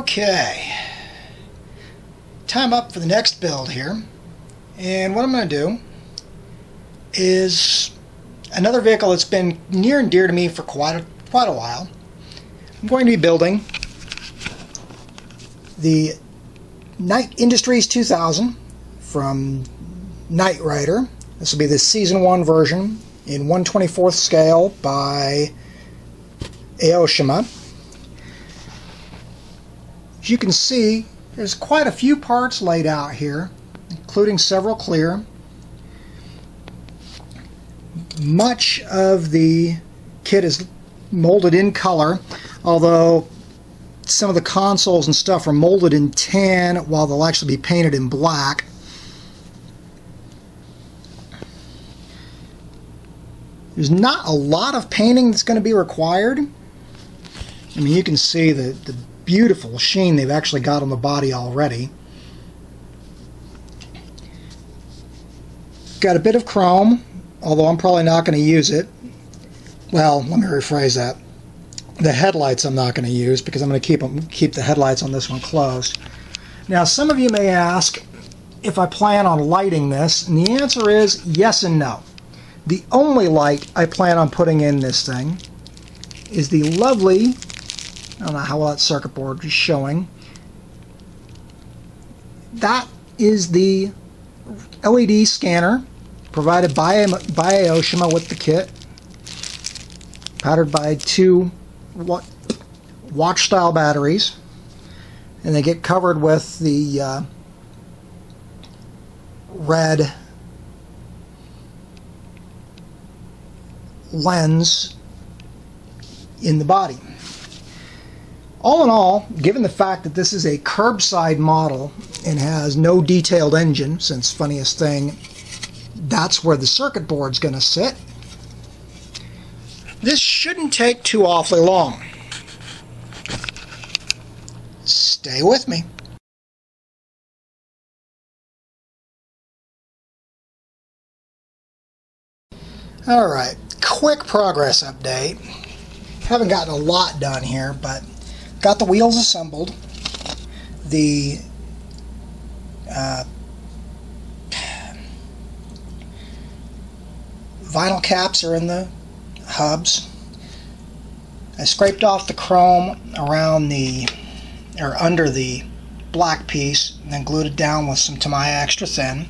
Okay, time up for the next build here, and what I'm going to do is another vehicle that's been near and dear to me for quite a while. I'm going to be building the Knight Industries 2000 from Knight Rider. This will be the Season 1 version in 1/24th scale by Aoshima. As you can see, there's quite a few parts laid out here, including several clear. Much of the kit is molded in color, although some of the consoles and stuff are molded in tan while they'll actually be painted in black. There's not a lot of painting that's going to be required. I mean, you can see the beautiful sheen they've actually got on the body already. Got a bit of chrome, although I'm probably not going to use it. Well, let me rephrase that. The headlights I'm not going to use because I'm going to keep the headlights on this one closed. Now, some of you may ask if I plan on lighting this, and the answer is yes and no. The only light I plan on putting in this thing is the lovely, I don't know how well that circuit board is showing. That is the LED scanner provided by Aoshima with the kit, powered by two watch-style batteries, and they get covered with the red lens in the body. All in all, given the fact that this is a curbside model and has no detailed engine, since funniest thing, that's where the circuit board's going to sit, this shouldn't take too awfully long. Stay with me. Alright, quick progress update. Haven't gotten a lot done here, but got the wheels assembled. The vinyl caps are in the hubs. I scraped off the chrome around under the black piece and then glued it down with some Tamiya Extra Thin.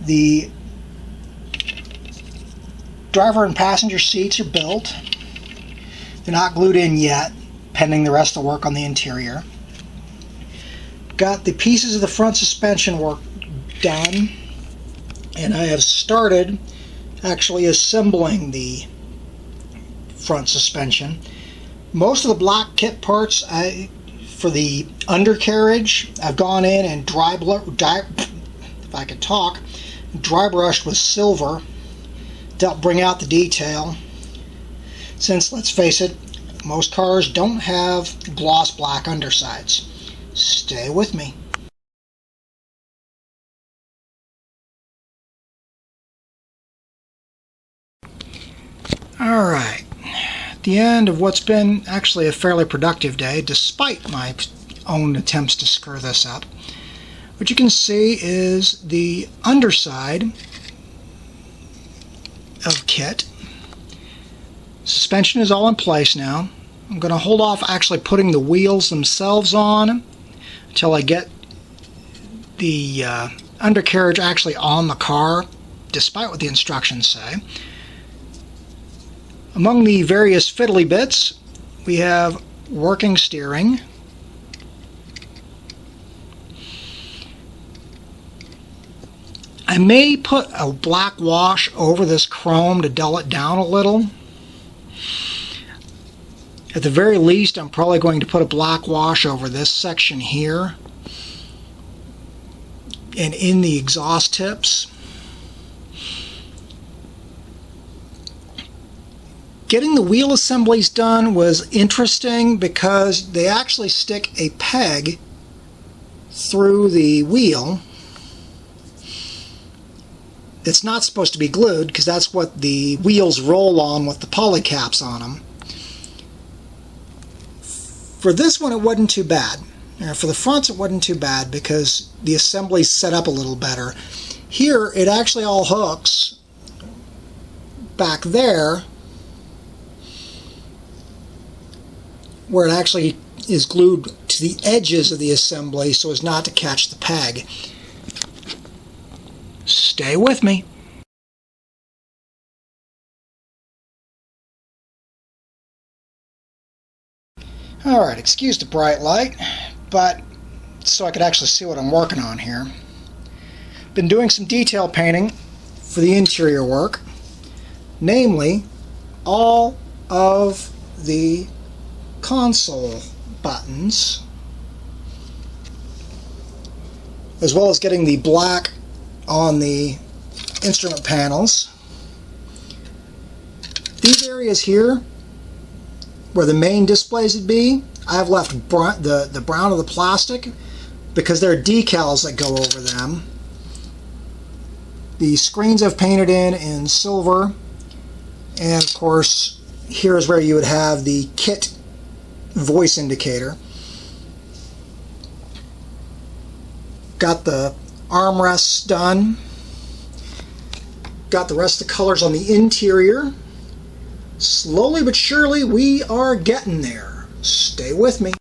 The driver and passenger seats are built. They're not glued in yet, pending the rest of the work on the interior. Got the pieces of the front suspension work done, and I have started actually assembling the front suspension. Most of the black kit parts for the undercarriage, I've gone in and dry brushed with silver to help bring out the detail. Since, let's face it, most cars don't have gloss black undersides. Stay with me. Alright, at the end of what's been actually a fairly productive day, despite my own attempts to screw this up, what you can see is the underside of KITT. Suspension is all in place now. I'm going to hold off actually putting the wheels themselves on until I get the undercarriage actually on the car, despite what the instructions say. Among the various fiddly bits, we have working steering, I may put a black wash over this chrome to dull it down a little. At the very least, I'm probably going to put a black wash over this section here and in the exhaust tips. Getting the wheel assemblies done was interesting because they actually stick a peg through the wheel. It's not supposed to be glued because that's what the wheels roll on with the poly caps on them. For this one, it wasn't too bad. For the fronts, it wasn't too bad because the assembly's set up a little better. Here, it actually all hooks back there where it actually is glued to the edges of the assembly so as not to catch the peg. Stay with me. Alright, excuse the bright light, but so I could actually see what I'm working on here. Been doing some detail painting for the interior work, namely all of the console buttons, as well as getting the black on the instrument panels. These areas here where the main displays would be, I've left the brown of the plastic because there are decals that go over them. The screens I've painted in silver, and of course here's where you would have the KITT voice indicator. Got the armrests done. Got the rest of the colors on the interior. Slowly but surely we are getting there. Stay with me.